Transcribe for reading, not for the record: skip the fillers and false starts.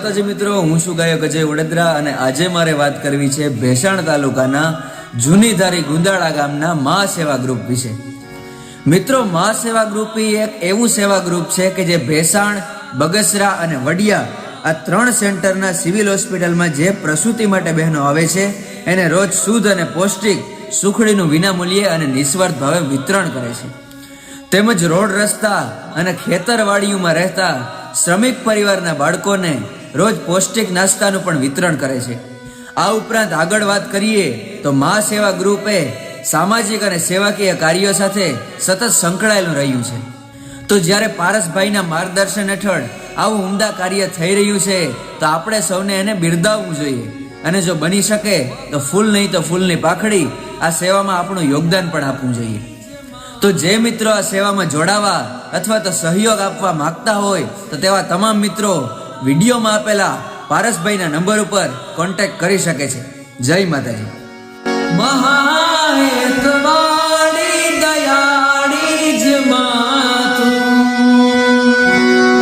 માતાજી મિત્રો, હું છું ગાયક અજય વડોદરા અને આજે મારે વાત કરવી છે ભેસાણ તાલુકાના જૂનીધારી ગુંદાળા ગામના મા સેવા ગ્રુપ વિશે. મિત્રો, મા સેવા ગ્રુપ એક એવું સેવા ગ્રુપ છે કે જે ભેસાણ, બગસરા અને વડિયા આ 3 સેન્ટરના સિવિલ હોસ્પિટલમાં જે પ્રસૂતિ માટે બહેનો આવે છે એને રોજ શુદ્ધ અને પૌષ્ટિક સુખડીનું વિનામૂલ્યે અને નિસ્વાર્થ ભાવે વિતરણ કરે છે. તેમજ રોડ રસ્તા અને ખેતરવાડીઓમાં રહેતા શ્રમિક પરિવારના બાળકોને રોજ પૌષ્ટિક નાસ્તાનું પણ વિતરણ કરે છે. આ ઉપરાંત આગળ વાત કરીએ તો મા સેવા ગ્રુપ એ સામાજિક અને સેવાકીય કાર્યો સાથે સતત સંકળાયેલું રહ્યું છે. તો જ્યારે પારસભાઈના માર્ગદર્શન હેઠળ આવું ઉમદા કાર્ય થઈ રહ્યું છે તો આપણે સૌને એને બિરદાવવું જોઈએ અને જો બની શકે તો ફૂલ નહીં તો ફૂલની પાખડી આ સેવામાં આપણું યોગદાન પણ આપવું જોઈએ. તો જે મિત્રો આ સેવામાં જોડાવા અથવા તો સહયોગ આપવા માંગતા હોય તો તેવા તમામ મિત્રો વિડીયોમાં આપેલા પારસભાઈના નંબર ઉપર કોન્ટેક્ટ કરી શકે છે. જય માતાજી. મહા